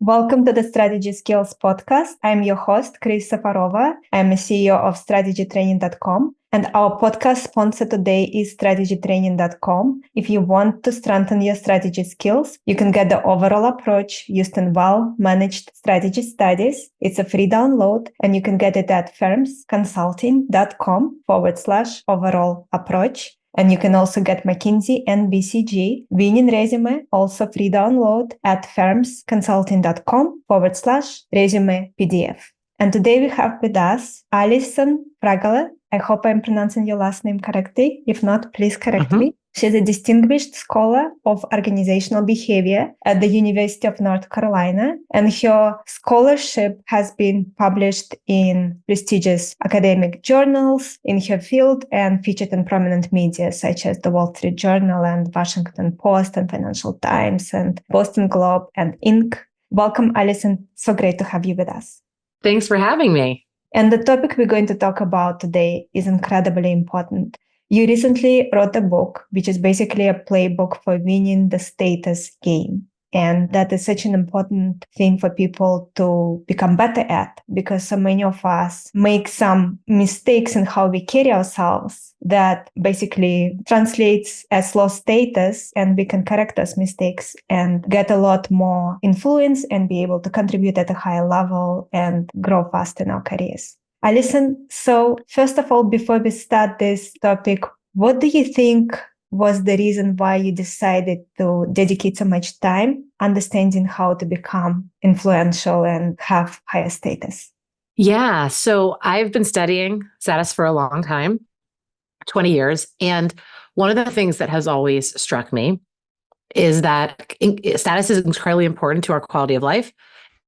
Welcome to the Strategy Skills podcast. I'm your host, Chris Safarova. I'm a CEO of strategytraining.com. And our podcast sponsor today is strategytraining.com. If you want to strengthen your strategy skills, you can get the overall approach used in well-managed strategy studies. It's a free download, and you can get it at firmsconsulting.com/overall approach. And you can also get McKinsey and BCG Winning Resume, also free download at firmsconsulting.com/resume PDF. And today we have with us Alison Fragale. I hope I'm pronouncing your last name correctly. If not, please correct me. She's a distinguished scholar of organizational behavior at the University of North Carolina, and her scholarship has been published in prestigious academic journals in her field and featured in prominent media such as the Wall Street Journal and Washington Post and Financial Times and Boston Globe and Inc. Welcome, Alison. So great to have you with us. Thanks for having me. And the topic we're going to talk about today is incredibly important. You recently wrote a book, which is basically a playbook for winning the status game. And that is such an important thing for people to become better at, because so many of us make some mistakes in how we carry ourselves that basically translates as low status, and we can correct those mistakes and get a lot more influence and be able to contribute at a higher level and grow fast in our careers. Alison, so first of all, before we start this topic, what do you think was the reason why you decided to dedicate so much time understanding how to become influential and have higher status? Yeah, so I've been studying status for a long time, 20 years. And one of the things that has always struck me is that status is incredibly important to our quality of life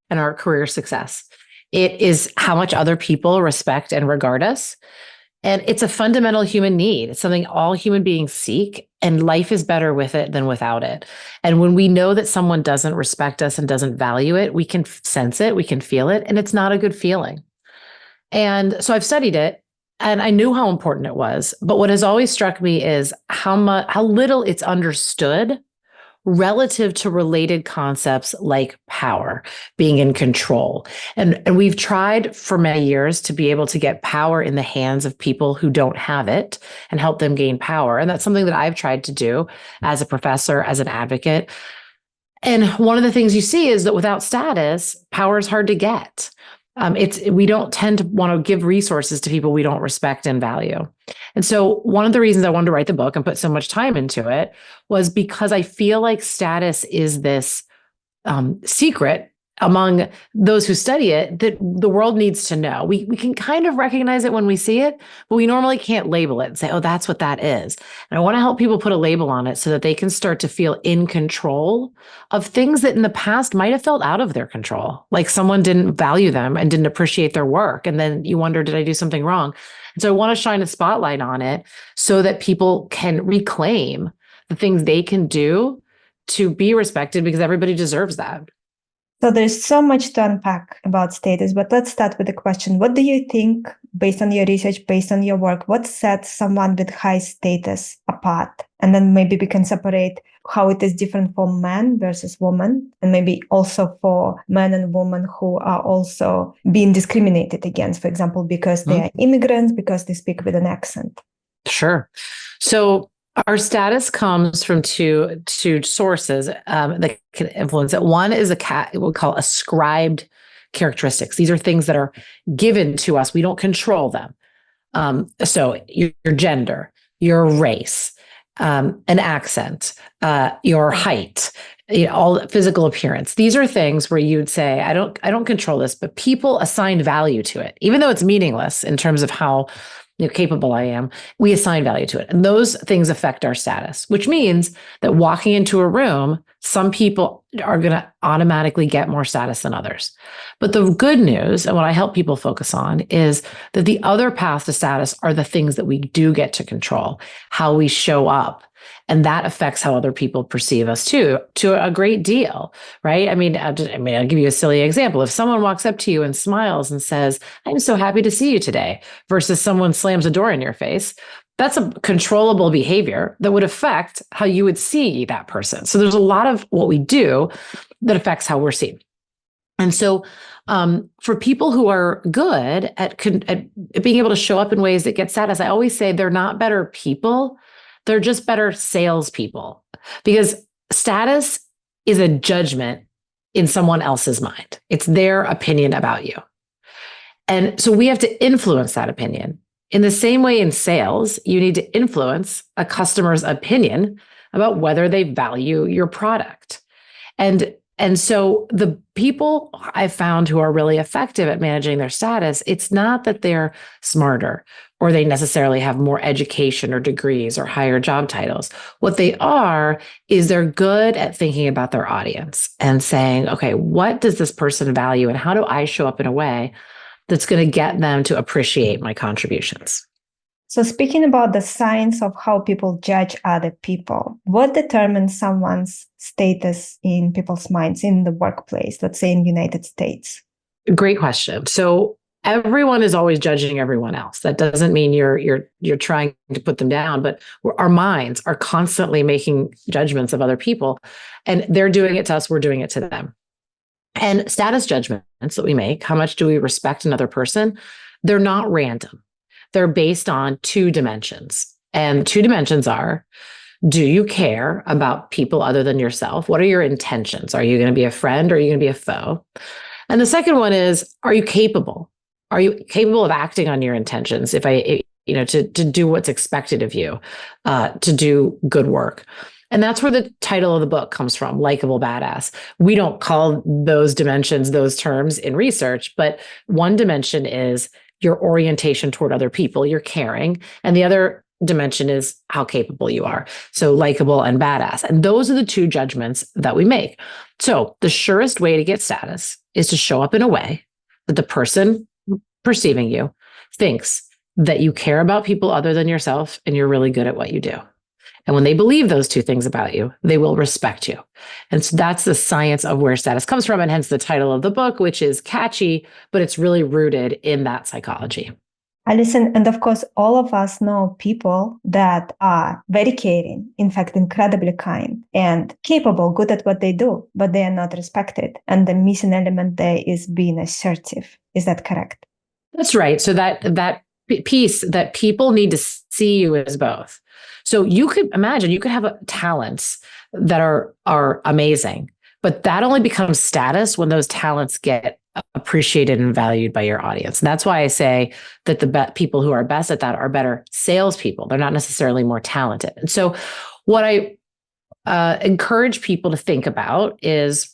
and our career success. It is how much other people respect and regard us. And it's a fundamental human need. It's something all human beings seek, and life is better with it than without it. And when we know that someone doesn't respect us and doesn't value it, we can sense it, we can feel it, and it's not a good feeling. And so I've studied it, and I knew how important it was. But what has always struck me is how little it's understood relative to related concepts like power, being in control. And we've tried for many years to be able to get power in the hands of people who don't have it and help them gain power. And that's something that I've tried to do as a professor, as an advocate. And one of the things you see is that without status, power is hard to get. We don't tend to want to give resources to people we don't respect and value. And so one of the reasons I wanted to write the book and put so much time into it was because I feel like status is this secret among those who study it that the world needs to know. We can kind of recognize it when we see it, but we normally can't label it and say, oh, that's what that is. And I want to help people put a label on it so that they can start to feel in control of things that in the past might have felt out of their control, like someone didn't value them and didn't appreciate their work. And then you wonder, did I do something wrong? And so I want to shine a spotlight on it so that people can reclaim the things they can do to be respected, because everybody deserves that. So there's so much to unpack about status, but let's start with the question. What do you think, based on your research, based on your work, what sets someone with high status apart? And then maybe we can separate how it is different for men versus women, and maybe also for men and women who are also being discriminated against, for example, because they are immigrants, because they speak with an accent. Sure. So our status comes from two sources that can influence it. One is what we call ascribed characteristics. These are things that are given to us. We don't control them. So your gender, your race, an accent, your height, all physical appearance. These are things where you would say, I don't control this, but people assign value to it, even though it's meaningless in terms of how capable I am. We assign value to it. And those things affect our status, which means that walking into a room, some people are going to automatically get more status than others. But the good news, and what I help people focus on, is that the other paths to status are the things that we do get to control, how we show up. And that affects how other people perceive us too, to a great deal, right? I'll give you a silly example. If someone walks up to you and smiles and says, I'm so happy to see you today, versus someone slams a door in your face, that's a controllable behavior that would affect how you would see that person. So there's a lot of what we do that affects how we're seen. And so for people who are good at being able to show up in ways that get status, I always say they're not better people. They're just better salespeople, because status is a judgment in someone else's mind. It's their opinion about you. And so we have to influence that opinion. In the same way in sales, you need to influence a customer's opinion about whether they value your product. And so the people I've found who are really effective at managing their status, it's not that they're smarter or they necessarily have more education or degrees or higher job titles. What they are is they're good at thinking about their audience and saying, okay, what does this person value and how do I show up in a way that's going to get them to appreciate my contributions? So speaking about the science of how people judge other people, what determines someone's status in people's minds in the workplace, let's say in the United States? Great question. So everyone is always judging everyone else. That doesn't mean you're trying to put them down, but our minds are constantly making judgments of other people, and they're doing it to us, we're doing it to them. And status judgments that we make, how much do we respect another person? They're not random. They're based on two dimensions. And two dimensions are, do you care about people other than yourself? What are your intentions? Are you going to be a friend or are you going to be a foe? And the second one is, are you capable? Are you capable of acting on your intentions? To do what's expected of you, to do good work. And that's where the title of the book comes from, Likeable Badass. We don't call those dimensions, those terms in research, but one dimension is your orientation toward other people, your caring. And the other dimension is how capable you are. So likable and badass. And those are the two judgments that we make. So the surest way to get status is to show up in a way that the person perceiving you thinks that you care about people other than yourself and you're really good at what you do. And when they believe those two things about you, they will respect you. And so that's the science of where status comes from, and hence the title of the book, which is catchy, but it's really rooted in that psychology. Alison, and of course, all of us know people that are very caring, in fact, incredibly kind and capable, good at what they do, but they are not respected. And the missing element there is being assertive. Is that correct? That's right. So that piece that people need to see you as both. So you could imagine, you could have talents that are amazing, but that only becomes status when those talents get appreciated and valued by your audience. And that's why I say that the people who are best at that are better salespeople. They're not necessarily more talented. And so what I encourage people to think about is,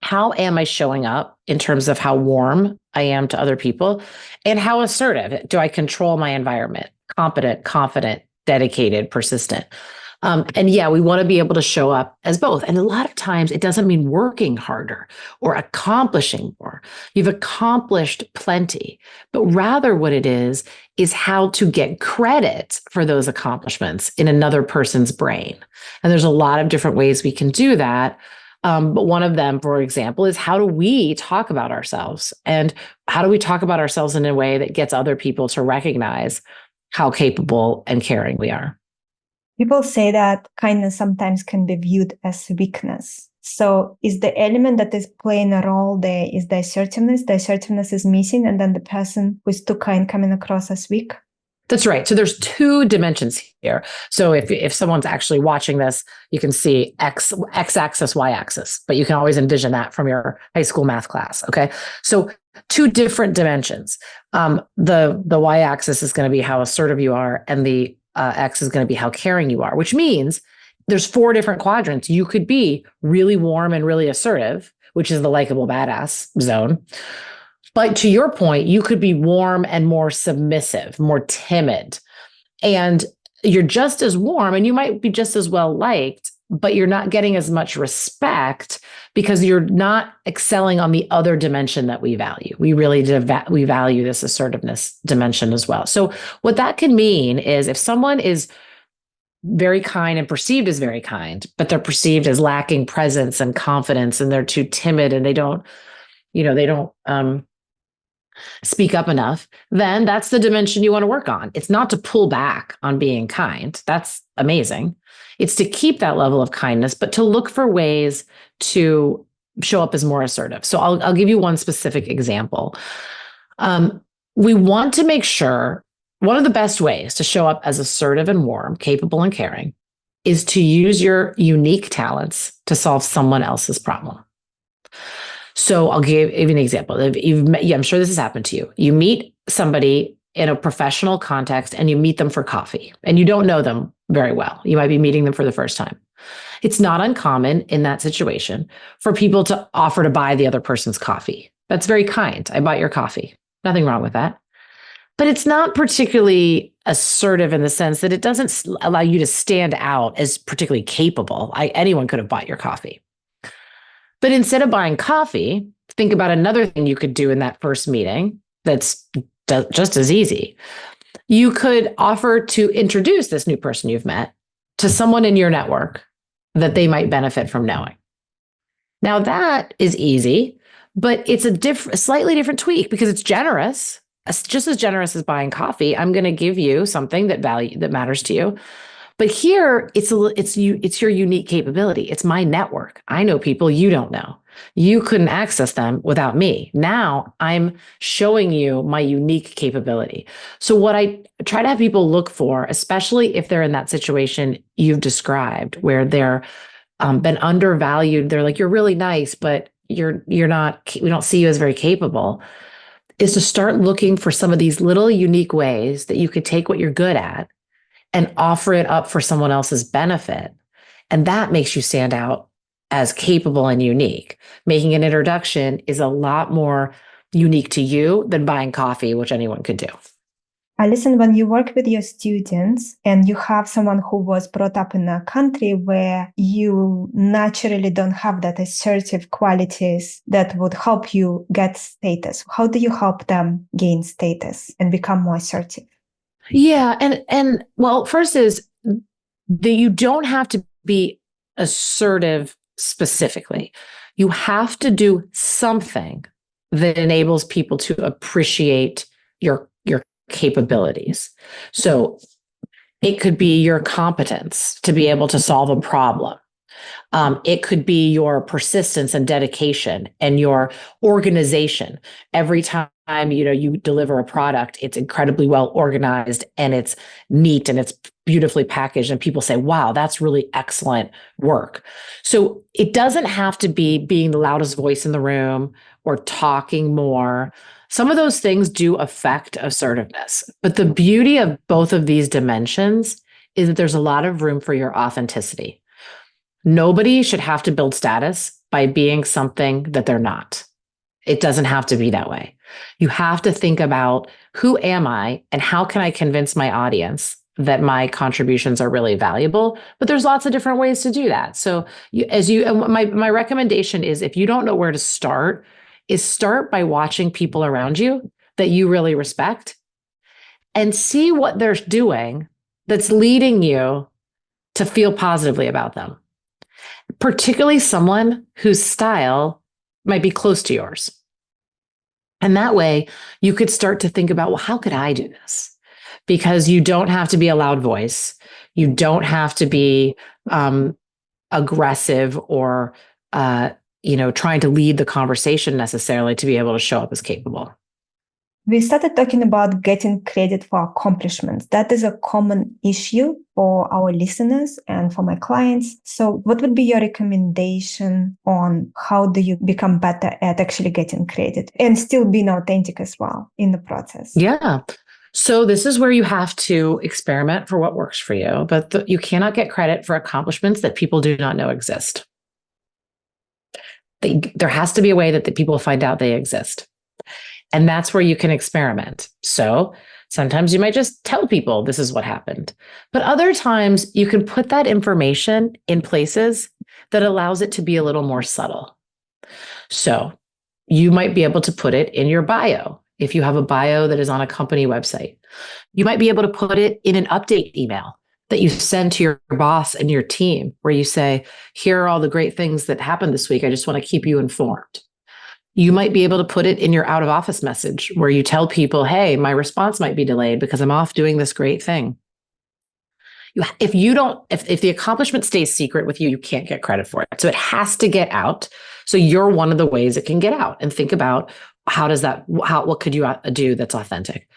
how am I showing up in terms of how warm I am to other people, and how assertive do I control my environment? Competent, confident, dedicated, persistent. And yeah, we want to be able to show up as both. And a lot of times it doesn't mean working harder or accomplishing more. You've accomplished plenty, but rather what it is how to get credit for those accomplishments in another person's brain. And there's a lot of different ways we can do that. But one of them, for example, is, how do we talk about ourselves? And how do we talk about ourselves in a way that gets other people to recognize how capable and caring we are? People say that kindness sometimes can be viewed as weakness. So is the element that is playing a role there is the assertiveness? The assertiveness is missing, and then the person who is too kind coming across as weak? That's right. So there's two dimensions here. So if someone's actually watching this, you can see x-axis, y-axis, but you can always envision that from your high school math class. Okay. So two different dimensions. The y-axis is going to be how assertive you are, and the x is going to be how caring you are, which means there's 4 different quadrants. You could be really warm and really assertive, which is the likable badass zone. But to your point, you could be warm and more submissive, more timid, and you're just as warm and you might be just as well liked, but you're not getting as much respect because you're not excelling on the other dimension that we value. We really we value this assertiveness dimension as well. So what that can mean is, if someone is very kind and perceived as very kind, but they're perceived as lacking presence and confidence, and they're too timid and they don't speak up enough, then that's the dimension you want to work on. It's not to pull back on being kind. That's amazing. It's to keep that level of kindness, but to look for ways to show up as more assertive. So I'll give you one specific example. We want to make sure one of the best ways to show up as assertive and warm, capable and caring is to use your unique talents to solve someone else's problem. So I'll give you an example. I'm sure this has happened to you. You meet somebody in a professional context and you meet them for coffee and you don't know them very well. You might be meeting them for the first time. It's not uncommon in that situation for people to offer to buy the other person's coffee. That's very kind. I bought your coffee. Nothing wrong with that. But it's not particularly assertive in the sense that it doesn't allow you to stand out as particularly capable. Anyone could have bought your coffee. But instead of buying coffee, think about another thing you could do in that first meeting that's just as easy. You could offer to introduce this new person you've met to someone in your network that they might benefit from knowing. Now that is easy, but it's a slightly different tweak because it's generous. It's just as generous as buying coffee. I'm going to give you something that matters to you. But here it's your unique capability. It's my network. I know people you don't know. You couldn't access them without me. Now I'm showing you my unique capability. So what I try to have people look for, especially if they're in that situation you've described, where they're been undervalued, they're like, you're really nice, but you're not, we don't see you as very capable, is to start looking for some of these little unique ways that you could take what you're good at and offer it up for someone else's benefit. And that makes you stand out as capable and unique. Making an introduction is a lot more unique to you than buying coffee, which anyone could do. Alison, when you work with your students and you have someone who was brought up in a country where you naturally don't have that assertive qualities that would help you get status, how do you help them gain status and become more assertive? Yeah. And well, first is that you don't have to be assertive specifically. You have to do something that enables people to appreciate your capabilities. So it could be your competence to be able to solve a problem. It could be your persistence and dedication and your organization. Every time you deliver a product, it's incredibly well organized and it's neat and it's beautifully packaged, and people say, wow, that's really excellent work. So it doesn't have to be being the loudest voice in the room or talking more. Some of those things do affect assertiveness, but the beauty of both of these dimensions is that there's a lot of room for your authenticity. Nobody should have to build status by being something that they're not. It doesn't have to be that way. You have to think about, who am I and how can I convince my audience that my contributions are really valuable? But there's lots of different ways to do that. So my recommendation is, if you don't know where to start, is start by watching people around you that you really respect and see what they're doing that's leading you to feel positively about them. Particularly someone whose style might be close to yours. And that way you could start to think about, well, how could I do this? Because you don't have to be a loud voice. You don't have to be aggressive or trying to lead the conversation necessarily to be able to show up as capable. We started talking about getting credit for accomplishments. That is a common issue for our listeners and for my clients. So what would be your recommendation on how do you become better at actually getting credit and still being authentic as well in the process? Yeah. So this is where you have to experiment for what works for you, but you cannot get credit for accomplishments that people do not know exist. There has to be a way that the people find out they exist. And that's where you can experiment. So sometimes you might just tell people this is what happened. But other times you can put that information in places that allows it to be a little more subtle. So you might be able to put it in your bio. If you have a bio that is on a company website, you might be able to put it in an update email that you send to your boss and your team, where you say, here are all the great things that happened this week. I just want to keep you informed. You might be able to put it in your out of office message where you tell people, hey, my response might be delayed because I'm off doing this great thing. If you don't, if the accomplishment stays secret with you, you can't get credit for it. So it has to get out. So you're one of the ways it can get out. And think about what could you do that's authentic?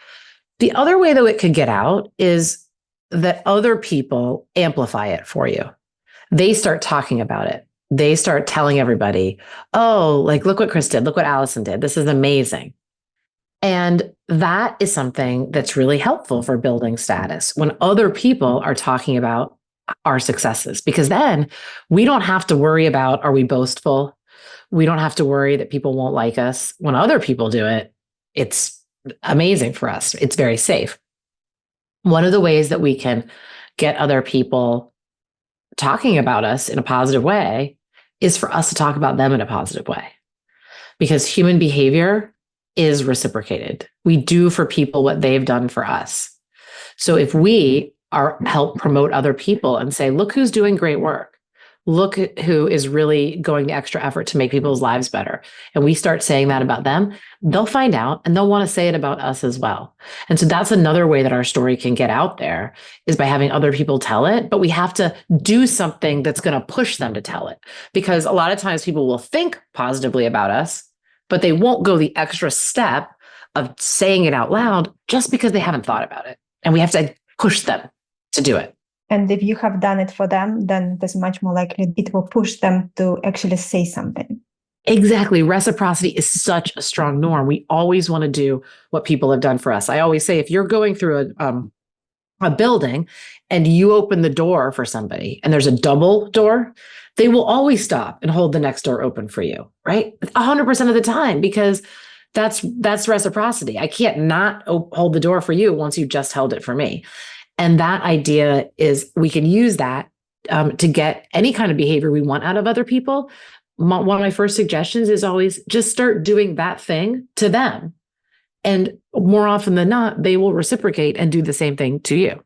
The other way that it could get out is that other people amplify it for you. They start talking about it. They start telling everybody, oh, like, look what Chris did. Look what Alison did. This is amazing. And that is something that's really helpful for building status when other people are talking about our successes, because then we don't have to worry about, are we boastful? We don't have to worry that people won't like us. When other people do it, it's amazing for us. It's very safe. One of the ways that we can get other people talking about us in a positive way is for us to talk about them in a positive way, because human behavior is reciprocated. We do for people what they've done for us. So if we help promote other people and say, look who's doing great work, look at who is really going the extra effort to make people's lives better, and we start saying that about them, they'll find out and they'll want to say it about us as well. And so that's another way that our story can get out there, is by having other people tell it, but we have to do something that's going to push them to tell it. Because a lot of times people will think positively about us, but they won't go the extra step of saying it out loud just because they haven't thought about it. And we have to push them to do it. And if you have done it for them, then there's much more likely it will push them to actually say something. Exactly. Reciprocity is such a strong norm. We always want to do what people have done for us. I always say, if you're going through a building and you open the door for somebody and there's a double door, they will always stop and hold the next door open for you, right? 100% of the time, because that's reciprocity. I can't not hold the door for you once you just held it for me. And that idea is, we can use that to get any kind of behavior we want out of other people. One of my first suggestions is always just start doing that thing to them. And more often than not, they will reciprocate and do the same thing to you.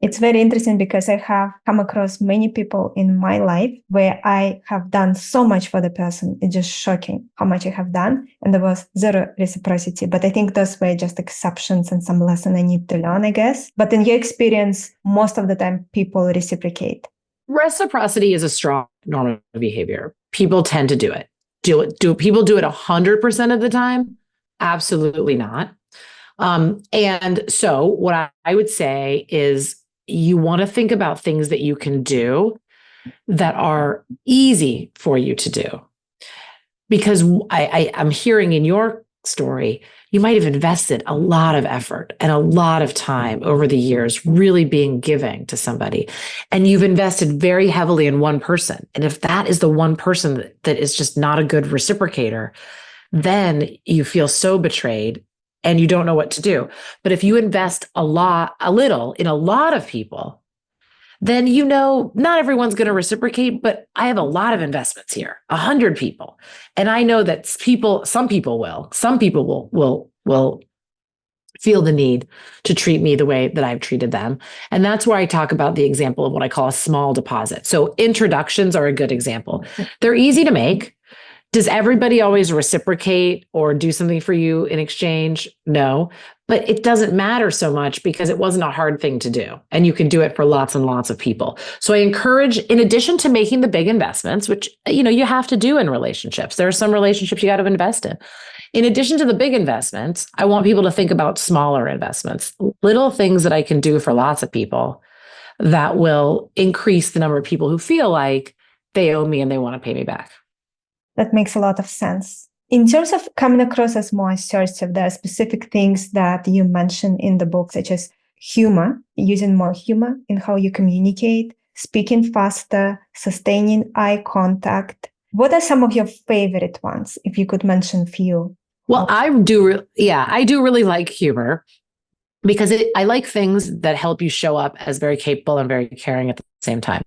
It's very interesting because I have come across many people in my life where I have done so much for the person. It's just shocking how much I have done. And there was zero reciprocity. But I think those were just exceptions and some lesson I need to learn, I guess. But in your experience, most of the time, people reciprocate. Reciprocity is a strong norm of behavior. People tend to do it. Do people do it 100% of the time? Absolutely not. And so what I would say is, you want to think about things that you can do that are easy for you to do. Because I'm hearing in your story, you might have invested a lot of effort and a lot of time over the years really being giving to somebody. And you've invested very heavily in one person. And if that is the one person that is just not a good reciprocator, then you feel so betrayed and you don't know what to do. But if you invest a little in a lot of people, then you know not everyone's going to reciprocate, but I have a lot of investments here, 100 people. And I know that some people will feel the need to treat me the way that I've treated them. And that's where I talk about the example of what I call a small deposit. So introductions are a good example. They're easy to make. Does everybody always reciprocate or do something for you in exchange? No, but it doesn't matter so much because it wasn't a hard thing to do. And you can do it for lots and lots of people. So I encourage, in addition to making the big investments, which, you have to do in relationships, there are some relationships you got to invest in. In addition to the big investments, I want people to think about smaller investments, little things that I can do for lots of people that will increase the number of people who feel like they owe me and they want to pay me back. That makes a lot of sense. In terms of coming across as more assertive, there are specific things that you mention in the book, such as humor, using more humor in how you communicate, speaking faster, sustaining eye contact. What are some of your favorite ones, if you could mention a few? Well, I do really like humor, because I like things that help you show up as very capable and very caring at the same time.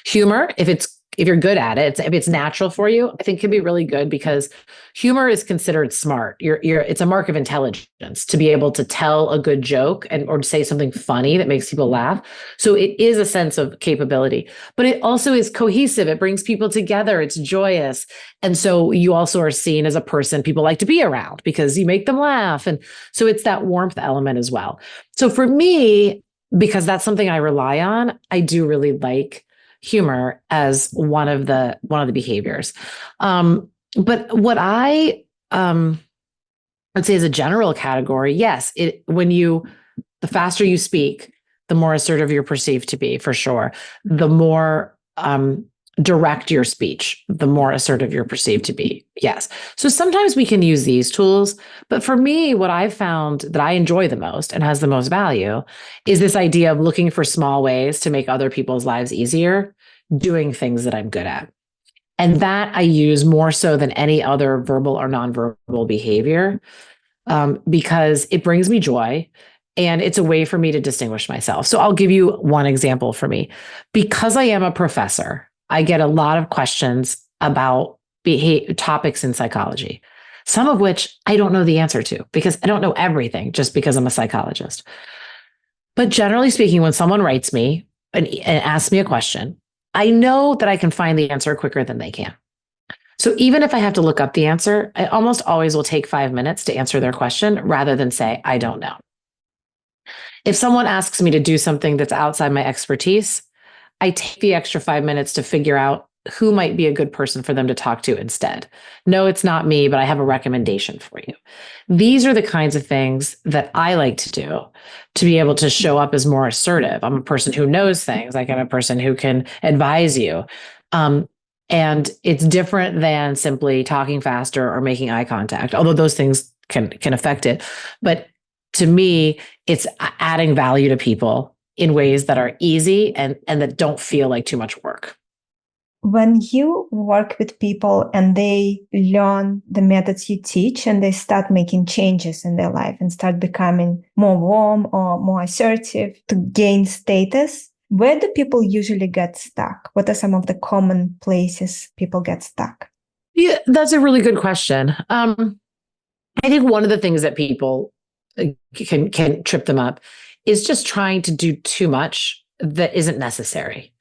Humor, if you're good at it, if it's natural for you, I think can be really good, because humor is considered smart. It's a mark of intelligence to be able to tell a good joke or say something funny that makes people laugh. So it is a sense of capability, but it also is cohesive. It brings people together. It's joyous. And so you also are seen as a person people like to be around because you make them laugh. And so it's that warmth element as well. So for me, because that's something I rely on. I do really like humor as one of the behaviors. But what I'd say as a general category, yes, the faster you speak, the more assertive you're perceived to be, for sure. The more direct your speech, the more assertive you're perceived to be. Yes. So sometimes we can use these tools, but for me, what I've found that I enjoy the most and has the most value is this idea of looking for small ways to make other people's lives easier, doing things that I'm good at. And that I use more so than any other verbal or nonverbal behavior, because it brings me joy and it's a way for me to distinguish myself. So I'll give you one example for me. Because I am a professor, I get a lot of questions about topics in psychology, some of which I don't know the answer to because I don't know everything just because I'm a psychologist. But generally speaking, when someone writes me and asks me a question, I know that I can find the answer quicker than they can. So even if I have to look up the answer, I almost always will take 5 minutes to answer their question rather than say, I don't know. If someone asks me to do something that's outside my expertise, I take the extra 5 minutes to figure out who might be a good person for them to talk to instead. No, it's not me, but I have a recommendation for you. These are the kinds of things that I like to do to be able to show up as more assertive. I'm a person who knows things. Like I'm a person who can advise you. And it's different than simply talking faster or making eye contact, although those things can affect it. But to me, it's adding value to people in ways that are easy and that don't feel like too much work. When you work with people and they learn the methods you teach and they start making changes in their life and start becoming more warm or more assertive to gain status, where do people usually get stuck? What are some of the common places people get stuck? Yeah, that's a really good question. I think one of the things that people can trip them up is just trying to do too much that isn't necessary.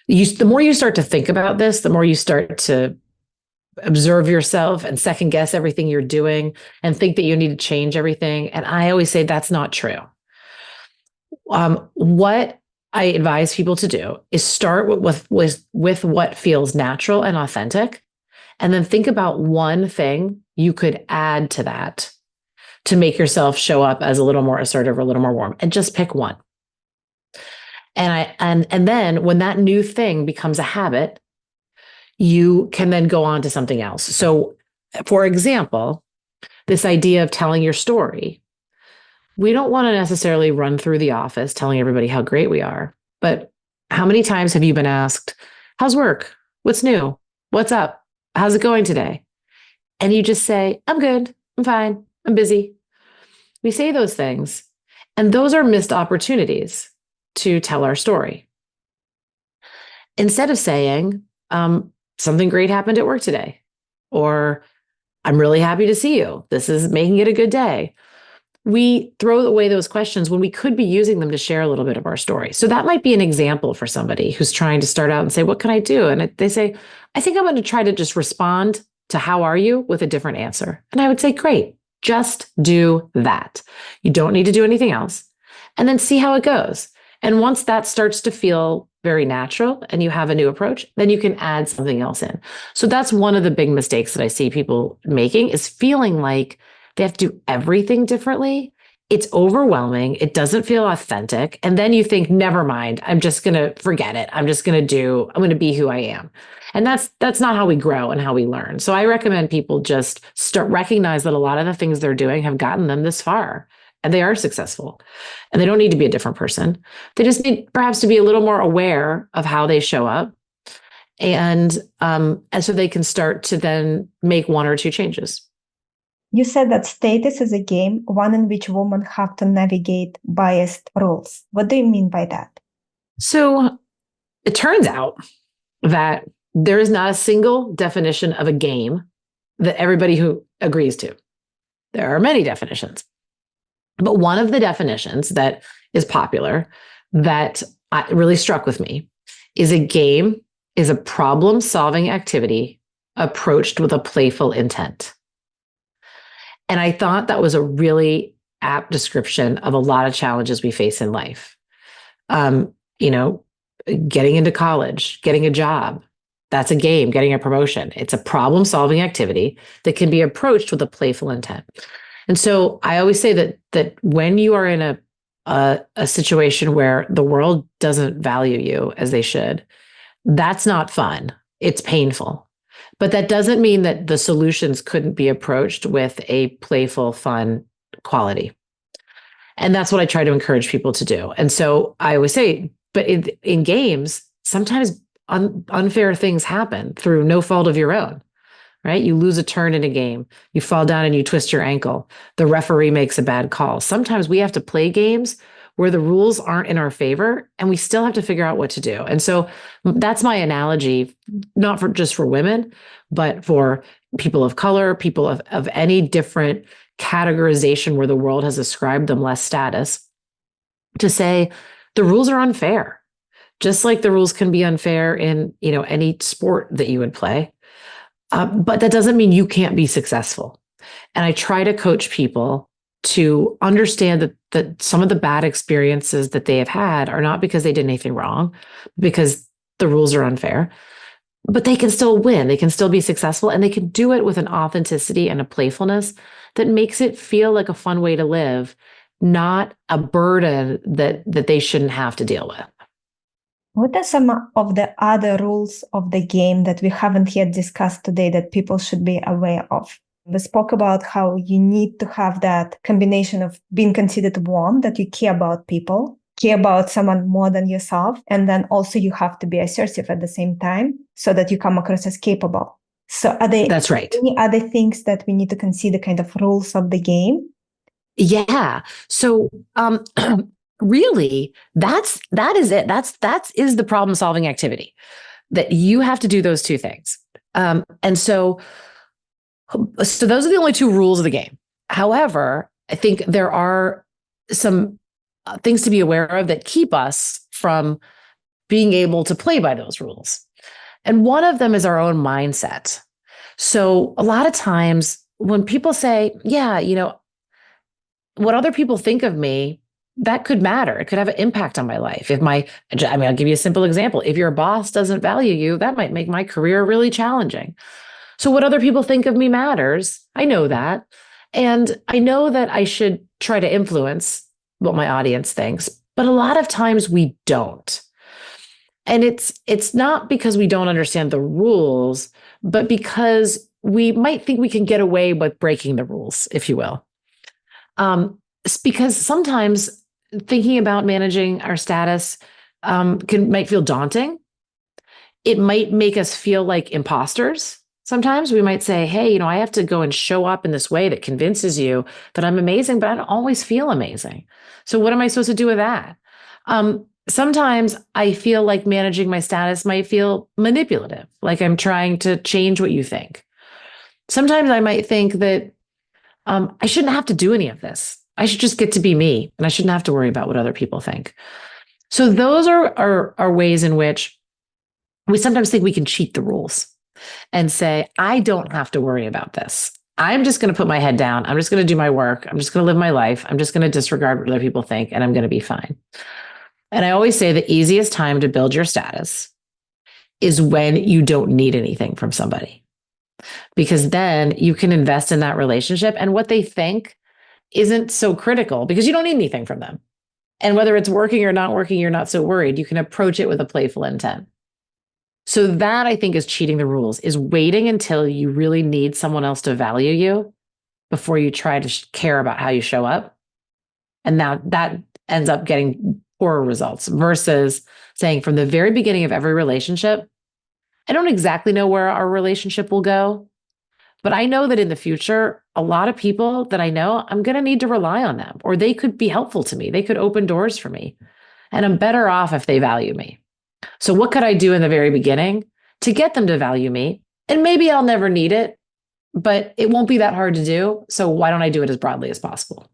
The more you start to think about this, the more you start to observe yourself and second guess everything you're doing and think that you need to change everything. And I always say that's not true. What I advise people to do is start with what feels natural and authentic, and then think about one thing you could add to that to make yourself show up as a little more assertive or a little more warm, and just pick one. And then when that new thing becomes a habit, you can then go on to something else. So, for example, this idea of telling your story. We don't want to necessarily run through the office telling everybody how great we are. But how many times have you been asked, how's work? What's new? What's up? How's it going today? And you just say, I'm good. I'm fine. I'm busy. We say those things. And those are missed opportunities to tell our story. Instead of saying, something great happened at work today, or I'm really happy to see you. This is making it a good day. We throw away those questions when we could be using them to share a little bit of our story. So that might be an example for somebody who's trying to start out and say, what can I do? And they say, I think I'm going to try to just respond to how are you with a different answer. And I would say, great, just do that. You don't need to do anything else. And then see how it goes. And once that starts to feel very natural and you have a new approach, then you can add something else in. So that's one of the big mistakes that I see people making, is feeling like they have to do everything differently. It's overwhelming. It doesn't feel authentic. And then you think, never mind, I'm just going to forget it. I'm going to be who I am. And that's not how we grow and how we learn. So I recommend people just recognize that a lot of the things they're doing have gotten them this far. And they are successful. And they don't need to be a different person. They just need perhaps to be a little more aware of how they show up. And so they can start to then make one or two changes. You said that status is a game, one in which women have to navigate biased rules. What do you mean by that? So it turns out that there is not a single definition of a game that everybody who agrees to. There are many definitions. But one of the definitions that is popular that really struck with me is a game is a problem-solving activity approached with a playful intent. And I thought that was a really apt description of a lot of challenges we face in life. You know, getting into college, getting a job. That's a game, getting a promotion. It's a problem solving activity that can be approached with a playful intent. And so I always say that when you are in a situation where the world doesn't value you as they should, that's not fun. It's painful. But that doesn't mean that the solutions couldn't be approached with a playful, fun quality. And that's what I try to encourage people to do. And so I always say, but in games, sometimes unfair things happen through no fault of your own, right? You lose a turn in a game, you fall down and you twist your ankle. The referee makes a bad call. Sometimes we have to play games where the rules aren't in our favor and we still have to figure out what to do. And so that's my analogy, not for just for women, but for people of color, people of any different categorization where the world has ascribed them less status, to say the rules are unfair. Just like the rules can be unfair in, any sport that you would play. But that doesn't mean you can't be successful. And I try to coach people to understand that some of the bad experiences that they have had are not because they did anything wrong, because the rules are unfair, but they can still win. They can still be successful, and they can do it with an authenticity and a playfulness that makes it feel like a fun way to live, not a burden that they shouldn't have to deal with. What are some of the other rules of the game that we haven't yet discussed today that people should be aware of? We spoke about how you need to have that combination of being considered one, that you care about people, care about someone more than yourself, and then also you have to be assertive at the same time so that you come across as capable. So are there That's right. any other things that we need to consider, kind of rules of the game? Yeah. So really, that is it. That is the problem solving activity, that you have to do those two things. And so those are the only two rules of the game. However, I think there are some things to be aware of that keep us from being able to play by those rules. And one of them is our own mindset. So a lot of times when people say, yeah, what other people think of me, that could matter. It could have an impact on my life. I'll give you a simple example. If your boss doesn't value you, that might make my career really challenging. So what other people think of me matters. I know that. And I know that I should try to influence what my audience thinks, but a lot of times we don't. And it's not because we don't understand the rules, but because we might think we can get away with breaking the rules, if you will. It's because sometimes thinking about managing our status might feel daunting. It might make us feel like imposters. Sometimes we might say, hey, I have to go and show up in this way that convinces you that I'm amazing, but I don't always feel amazing. So what am I supposed to do with that? Sometimes I feel like managing my status might feel manipulative, like I'm trying to change what you think. Sometimes I might think that I shouldn't have to do any of this. I should just get to be me, and I shouldn't have to worry about what other people think. So those are ways in which we sometimes think we can cheat the rules and say, I don't have to worry about this. I'm just going to put my head down. I'm just going to do my work. I'm just going to live my life. I'm just going to disregard what other people think, and I'm going to be fine. And I always say the easiest time to build your status is when you don't need anything from somebody, because then you can invest in that relationship, and what they think isn't so critical because you don't need anything from them. And whether it's working or not working, you're not so worried. You can approach it with a playful intent. So that, I think, is cheating the rules, is waiting until you really need someone else to value you before you try to care about how you show up. And now that ends up getting poorer results versus saying from the very beginning of every relationship, I don't exactly know where our relationship will go, but I know that in the future, a lot of people that I know, I'm going to need to rely on them, or they could be helpful to me. They could open doors for me, and I'm better off if they value me. So what could I do in the very beginning to get them to value me? And maybe I'll never need it, but it won't be that hard to do. So why don't I do it as broadly as possible?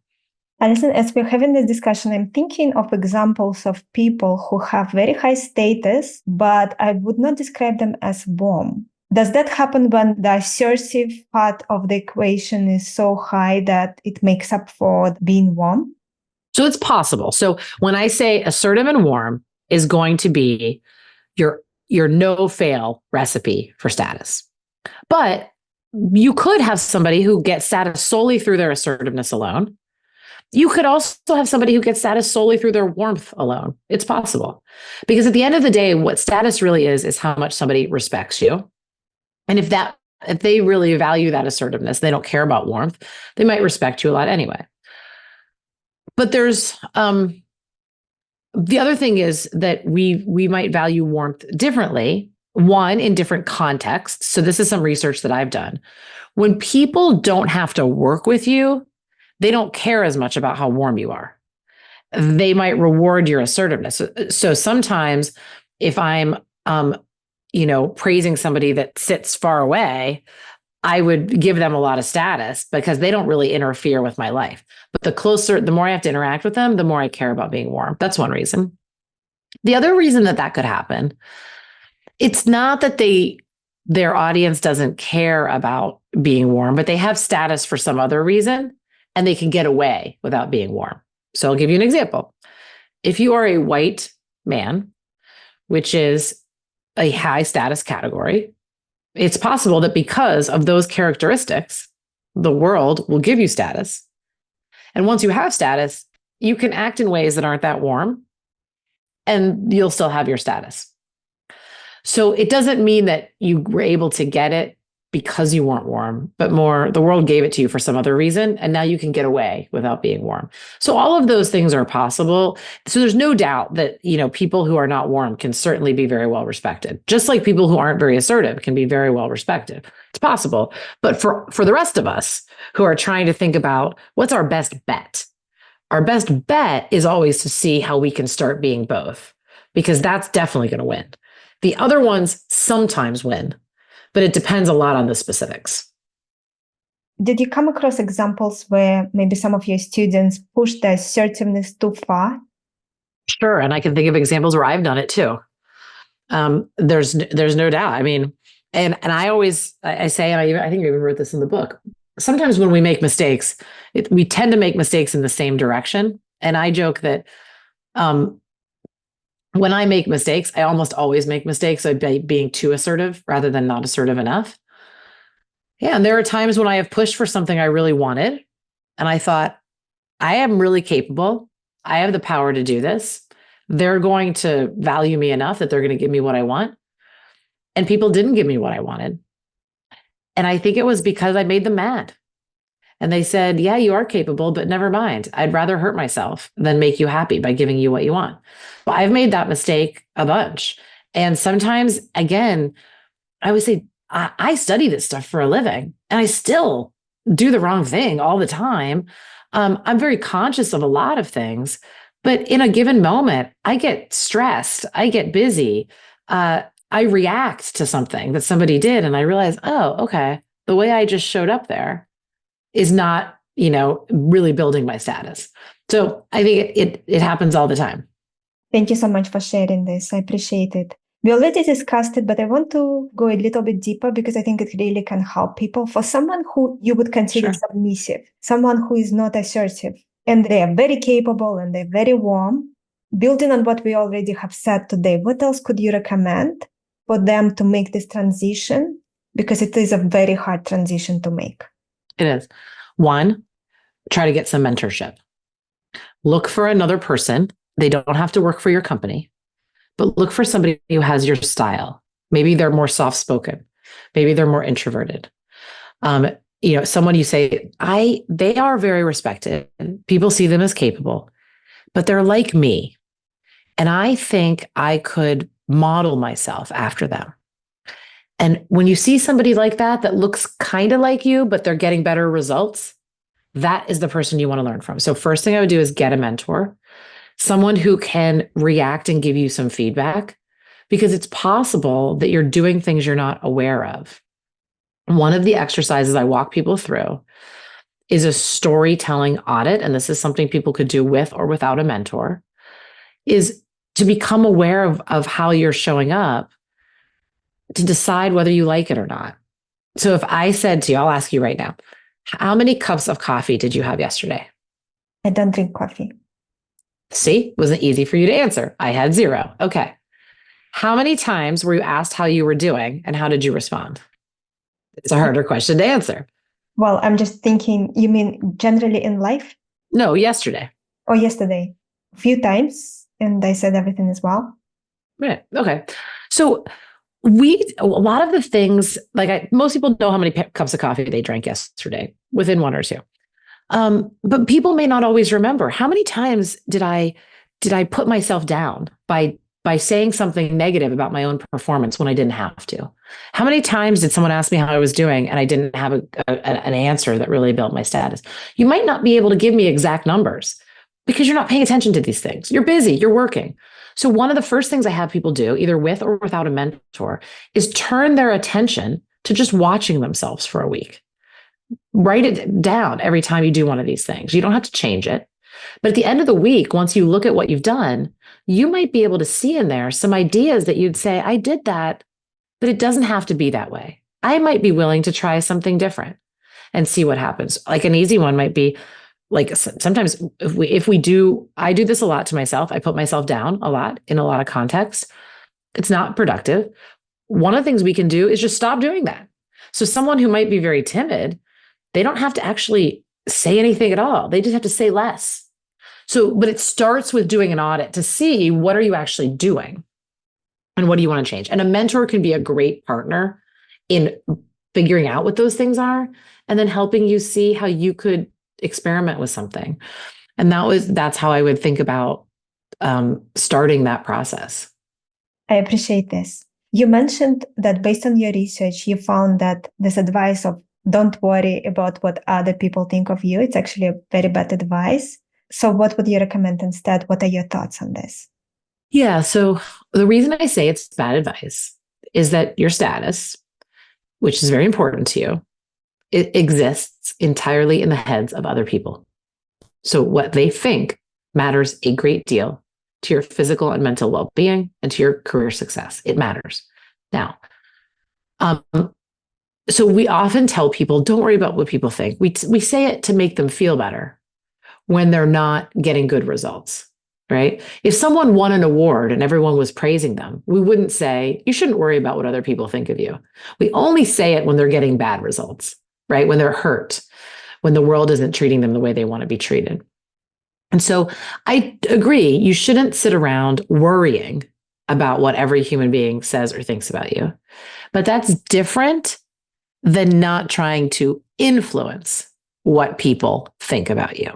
Alison, as we're having this discussion, I'm thinking of examples of people who have very high status, but I would not describe them as warm. Does that happen when the assertive part of the equation is so high that it makes up for being warm? So it's possible. So when I say assertive and warm is going to be your no fail recipe for status. But you could have somebody who gets status solely through their assertiveness alone. You could also have somebody who gets status solely through their warmth alone. It's possible. Because at the end of the day, what status really is how much somebody respects you. And if they really value that assertiveness, they don't care about warmth, they might respect you a lot anyway. But there's the other thing is that we might value warmth differently, one, in different contexts. So this is some research that I've done. When people don't have to work with you, they don't care as much about how warm you are. They might reward your assertiveness. So sometimes if I'm praising somebody that sits far away, I would give them a lot of status because they don't really interfere with my life. But the more I have to interact with them, the more I care about being warm. That's one reason. The other reason that could happen, it's not that their audience doesn't care about being warm, but they have status for some other reason and they can get away without being warm. So I'll give you an example. If you are a white man, which is a high status category, it's possible that because of those characteristics, the world will give you status. And once you have status, you can act in ways that aren't that warm and you'll still have your status. So it doesn't mean that you were able to get it because you weren't warm, but more the world gave it to you for some other reason. And now you can get away without being warm. So all of those things are possible. So there's no doubt that, people who are not warm can certainly be very well respected, just like people who aren't very assertive can be very well respected. It's possible. But for the rest of us who are trying to think about what's our best bet, our best bet is always to see how we can start being both, because that's definitely going to win. The other ones sometimes win, but it depends a lot on the specifics. Did you come across examples where maybe some of your students pushed their assertiveness too far? Sure. And I can think of examples where I've done it too. There's no doubt. I mean, and I say, and I think I even wrote this in the book, sometimes when we make mistakes, we tend to make mistakes in the same direction. And I joke that when I make mistakes, I almost always make mistakes by being too assertive rather than not assertive enough. Yeah. And there are times when I have pushed for something I really wanted. And I thought, I am really capable. I have the power to do this. They're going to value me enough that they're going to give me what I want. And people didn't give me what I wanted. And I think it was because I made them mad. And they said, yeah, you are capable, but never mind. I'd rather hurt myself than make you happy by giving you what you want. Well, I've made that mistake a bunch. And sometimes, again, I would say, I study this stuff for a living and I still do the wrong thing all the time. I'm very conscious of a lot of things, but in a given moment, I get stressed. I get busy. I react to something that somebody did. And I realize, oh, okay, the way I just showed up there is not, really building my status. So I think it happens all the time. Thank you so much for sharing this. I appreciate it. We already discussed it, but I want to go a little bit deeper because I think it really can help people. For someone who you would consider submissive, someone who is not assertive, and they are very capable and they're very warm, building on what we already have said today, what else could you recommend for them to make this transition? Because it is a very hard transition to make. It is. One, try to get some mentorship. Look for another person. They don't have to work for your company, but look for somebody who has your style. Maybe they're more soft-spoken. Maybe they're more introverted. Someone you say, they are very respected. People see them as capable, but they're like me. And I think I could model myself after them. And when you see somebody like that looks kind of like you, but they're getting better results, that is the person you want to learn from. So first thing I would do is get a mentor, someone who can react and give you some feedback, because it's possible that you're doing things you're not aware of. One of the exercises I walk people through is a storytelling audit, and this is something people could do with or without a mentor, is to become aware of how you're showing up, to decide whether you like it or not. So if I said to you, I'll ask you right now, how many cups of coffee did you have yesterday? I don't drink coffee. See, it wasn't easy for you to answer. I had 0. Okay. How many times were you asked how you were doing and how did you respond? It's a harder question to answer. Well, I'm just thinking, you mean generally in life? No, yesterday. Or yesterday? A few times, and I said everything is well. Right. Okay. So a lot of the things, most people know how many cups of coffee they drank yesterday within 1 or 2. But people may not always remember how many times did I put myself down by saying something negative about my own performance when I didn't have to? How many times did someone ask me how I was doing and I didn't have an answer that really built my status? You might not be able to give me exact numbers because you're not paying attention to these things. You're busy, you're working. So one of the first things I have people do, either with or without a mentor, is turn their attention to just watching themselves for a week. Write it down every time you do one of these things. You don't have to change it. But at the end of the week, once you look at what you've done, you might be able to see in there some ideas that you'd say, I did that, but it doesn't have to be that way. I might be willing to try something different and see what happens. Like an easy one might be like sometimes I do this a lot to myself. I put myself down a lot in a lot of contexts. It's not productive. One of the things we can do is just stop doing that. So someone who might be very timid, they don't have to actually say anything at all. They just have to say less. So, but it starts with doing an audit to see what are you actually doing and what do you want to change? And a mentor can be a great partner in figuring out what those things are and then helping you see how you could experiment with something. And that's how I would think about starting that process. I appreciate this. You mentioned that based on your research, you found that this advice of don't worry about what other people think of you, it's actually a very bad advice. So what would you recommend instead? What are your thoughts on this? Yeah. So the reason I say it's bad advice is that your status, which is very important to you, it exists entirely in the heads of other people. So what they think matters a great deal to your physical and mental well-being and to your career success. It matters. Now, so we often tell people, don't worry about what people think. We say it to make them feel better when they're not getting good results, right? If someone won an award and everyone was praising them, we wouldn't say, you shouldn't worry about what other people think of you. We only say it when they're getting bad results, right? When they're hurt, when the world isn't treating them the way they want to be treated. And so I agree, you shouldn't sit around worrying about what every human being says or thinks about you. But that's different than not trying to influence what people think about you.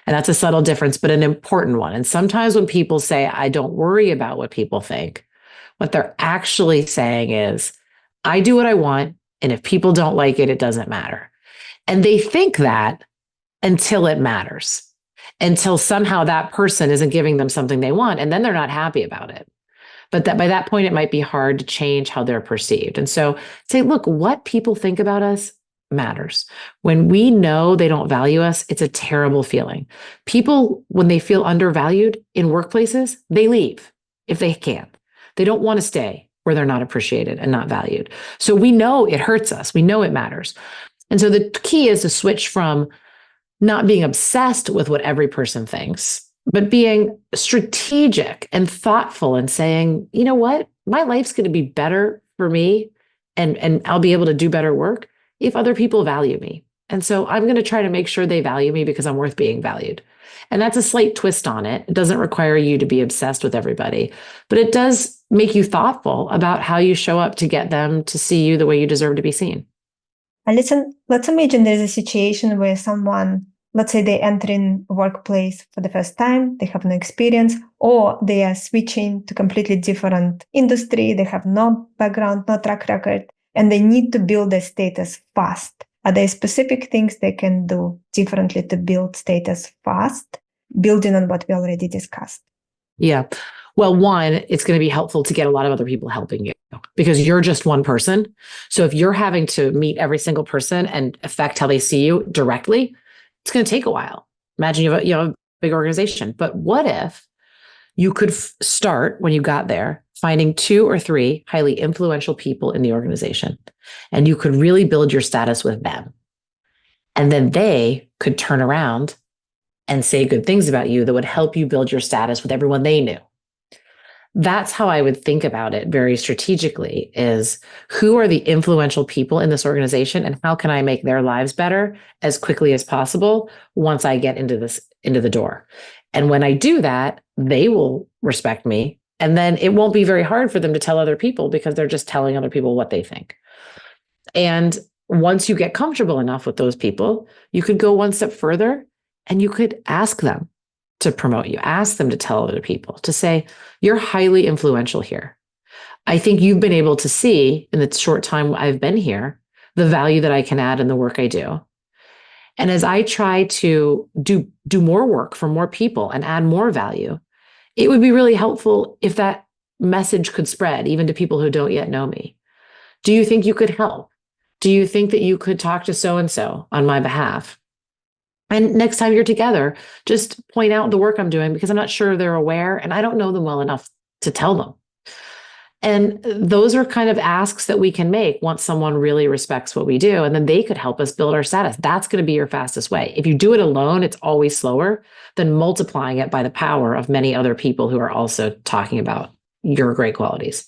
And that's a subtle difference, but an important one. And sometimes when people say, I don't worry about what people think, what they're actually saying is, I do what I want. And if people don't like it, it doesn't matter. And they think that until it matters, until somehow that person isn't giving them something they want. And then they're not happy about it. But that by that point, it might be hard to change how they're perceived. And so say, look, what people think about us matters. When we know they don't value us, it's a terrible feeling. People, when they feel undervalued in workplaces, they leave if they can. They don't want to stay where they're not appreciated and not valued. So we know it hurts us. We know it matters. And so the key is to switch from not being obsessed with what every person thinks, but being strategic and thoughtful and saying, you know what, my life's going to be better for me and I'll be able to do better work if other people value me. And so I'm going to try to make sure they value me because I'm worth being valued. And that's a slight twist on it. It doesn't require you to be obsessed with everybody, but it does make you thoughtful about how you show up to get them to see you the way you deserve to be seen. Alison, let's imagine there's a situation where someone, let's say they enter in a workplace for the first time, they have no experience, or they are switching to completely different industry, they have no background, no track record, and they need to build their status fast. Are there specific things they can do differently to build status fast, building on what we already discussed? Yeah. Well, one, it's going to be helpful to get a lot of other people helping you because you're just one person. So if you're having to meet every single person and affect how they see you directly, it's going to take a while. Imagine you have a big organization. But what if you could start when you got there, finding 2 or 3 highly influential people in the organization, and you could really build your status with them. And then they could turn around and say good things about you that would help you build your status with everyone they knew. That's how I would think about it very strategically, is who are the influential people in this organization and how can I make their lives better as quickly as possible once I get into the door. And when I do that, they will respect me. And then it won't be very hard for them to tell other people because they're just telling other people what they think. And once you get comfortable enough with those people, you could go one step further and you could ask them to promote you, ask them to tell other people, to say, you're highly influential here. I think you've been able to see in the short time I've been here, the value that I can add in the work I do. And as I try to do more work for more people and add more value, it would be really helpful if that message could spread even to people who don't yet know me. Do you think you could help? Do you think that you could talk to so-and-so on my behalf? And next time you're together, just point out the work I'm doing because I'm not sure they're aware and I don't know them well enough to tell them. And those are kind of asks that we can make once someone really respects what we do, and then they could help us build our status. That's going to be your fastest way. If you do it alone, it's always slower than multiplying it by the power of many other people who are also talking about your great qualities.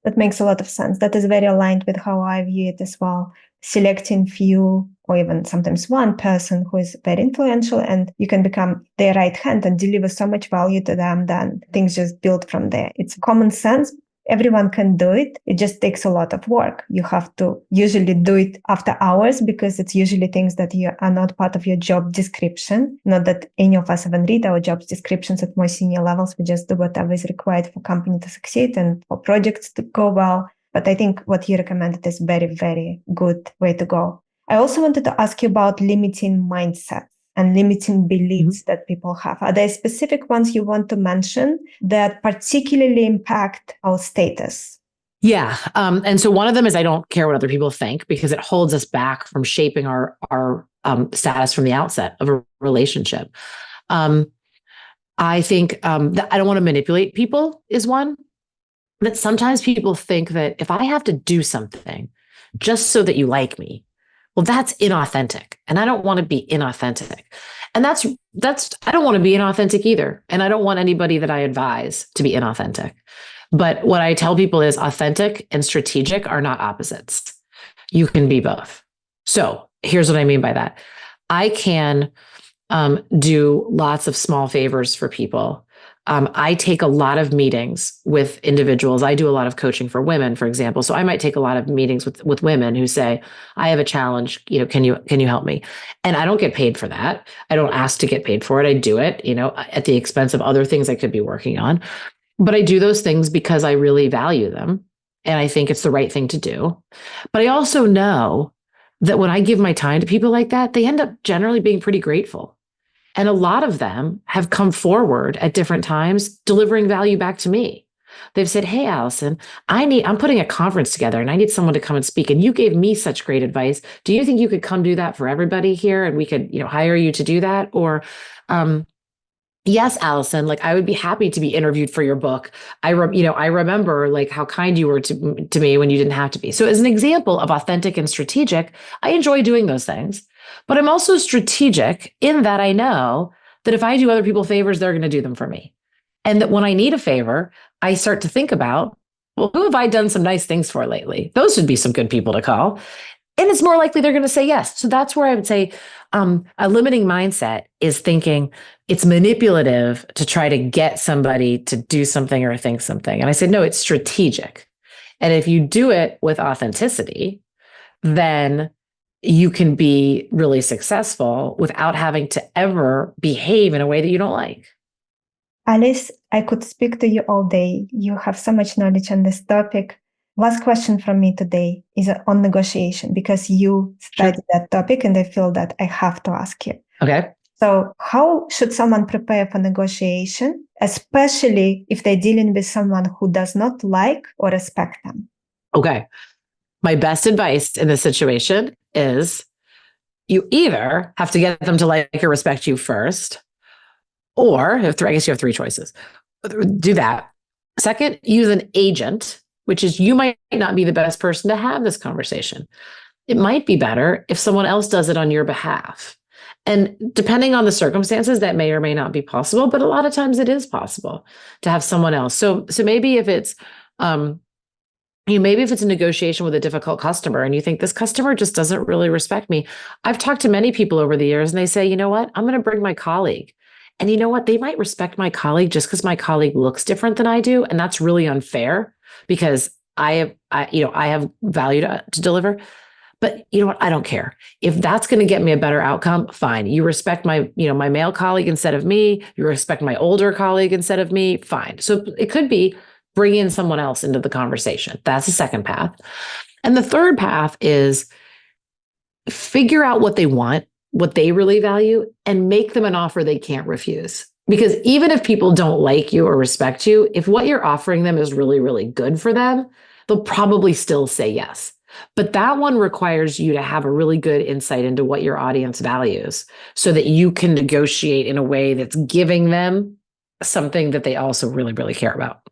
That makes a lot of sense. That is very aligned with how I view it as well. Selecting few or even sometimes one person who is very influential, and you can become their right hand and deliver so much value to them, then things just build from there. It's common sense. Everyone can do it. It just takes a lot of work. You have to usually do it after hours because it's usually things that are not part of your job description. Not that any of us haven't read our job descriptions at more senior levels. We just do whatever is required for company to succeed and for projects to go well. But I think what you recommended is very, very good way to go. I also wanted to ask you about limiting mindset and limiting beliefs that people have. Are there specific ones you want to mention that particularly impact our status? Yeah. And so one of them is I don't care what other people think because it holds us back from shaping our status from the outset of a relationship. I think that I don't want to manipulate people is one. But sometimes people think that if I have to do something just so that you like me, well, that's inauthentic. And I don't want to be inauthentic. And that's I don't want to be inauthentic either. And I don't want anybody that I advise to be inauthentic. But what I tell people is authentic and strategic are not opposites. You can be both. So here's what I mean by that. I can do lots of small favors for people. I take a lot of meetings with individuals. I do a lot of coaching for women, for example. So I might take a lot of meetings with women who say, I have a challenge, can you help me? And I don't get paid for that. I don't ask to get paid for it. I do it, at the expense of other things I could be working on. But I do those things because I really value them. And I think it's the right thing to do. But I also know that when I give my time to people like that, they end up generally being pretty grateful. And a lot of them have come forward at different times, delivering value back to me. They've said, hey, Alison, I'm putting a conference together and I need someone to come and speak. And you gave me such great advice. Do you think you could come do that for everybody here? And we could, hire you to do that? Or, yes, Alison, I would be happy to be interviewed for your book. I remember how kind you were to me when you didn't have to be. So as an example of authentic and strategic, I enjoy doing those things. But I'm also strategic in that I know that if I do other people favors, they're going to do them for me. And that when I need a favor, I start to think about, well, who have I done some nice things for lately? Those would be some good people to call. And it's more likely they're going to say yes. So that's where I would say a limiting mindset is thinking it's manipulative to try to get somebody to do something or think something. And I said, no, it's strategic. And if you do it with authenticity, then you can be really successful without having to ever behave in a way that you don't like. Alice, I could speak to you all day. You have so much knowledge on this topic. Last question from me today is on negotiation, because you studied that topic and I feel that I have to ask you. Okay. So how should someone prepare for negotiation, especially if they're dealing with someone who does not like or respect them? Okay. My best advice in this situation is you either have to get them to like or respect you first, or I guess you have three choices. Do that. Second, use an agent, which is you might not be the best person to have this conversation. It might be better if someone else does it on your behalf. And depending on the circumstances, that may or may not be possible, but a lot of times it is possible to have someone else. So maybe if it's, maybe if it's a negotiation with a difficult customer and you think this customer just doesn't really respect me. I've talked to many people over the years and they say, you know what, I'm going to bring my colleague. And you know what, they might respect my colleague just because my colleague looks different than I do. And that's really unfair because I have value to deliver. But you know what? I don't care. If that's going to get me a better outcome, fine. You respect my male colleague instead of me. You respect my older colleague instead of me, fine. So it could be bring in someone else into the conversation. That's the second path. And the third path is figure out what they want, what they really value, and make them an offer they can't refuse. Because even if people don't like you or respect you, if what you're offering them is really, really good for them, they'll probably still say yes. But that one requires you to have a really good insight into what your audience values so that you can negotiate in a way that's giving them something that they also really, really care about.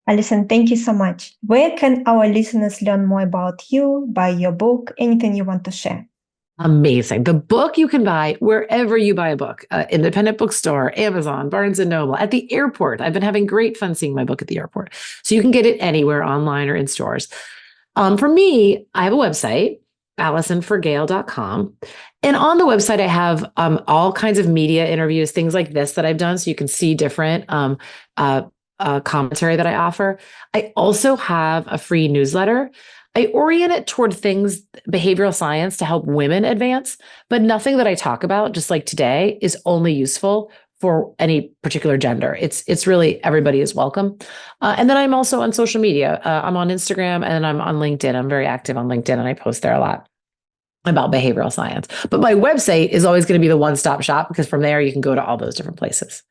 Alison, thank you so much. Where can our listeners learn more about you, buy your book, anything you want to share? Amazing. The book you can buy wherever you buy a book, independent bookstore, Amazon, Barnes & Noble, at the airport. I've been having great fun seeing my book at the airport. So you can get it anywhere online or in stores. For me, I have a website, AlisonFragale.com. And on the website, I have all kinds of media interviews, things like this that I've done. So you can see different commentary that I offer. I also have a free newsletter. I orient it toward things, behavioral science to help women advance, but nothing that I talk about, just like today, is only useful for any particular gender. It's really everybody is welcome. And then I'm also on social media. I'm on Instagram and I'm on LinkedIn. I'm very active on LinkedIn and I post there a lot about behavioral science. But my website is always going to be the one-stop shop because from there you can go to all those different places.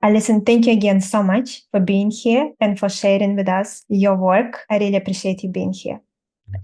Alison, thank you again so much for being here and for sharing with us your work. I really appreciate you being here.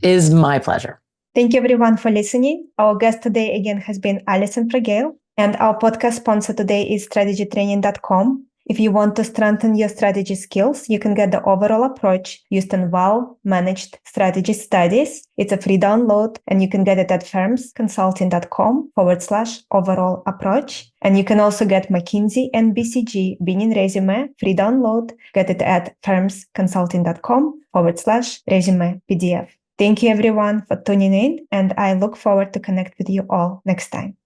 It is my pleasure. Thank you everyone for listening. Our guest today again has been Alison Fragale, and our podcast sponsor today is strategytraining.com. If you want to strengthen your strategy skills, you can get the overall approach used in well-managed strategy studies. It's a free download, and you can get it at firmsconsulting.com/overall approach. And you can also get McKinsey and BCG winning resume free download. Get it at firmsconsulting.com/resume PDF. Thank you everyone for tuning in, and I look forward to connect with you all next time.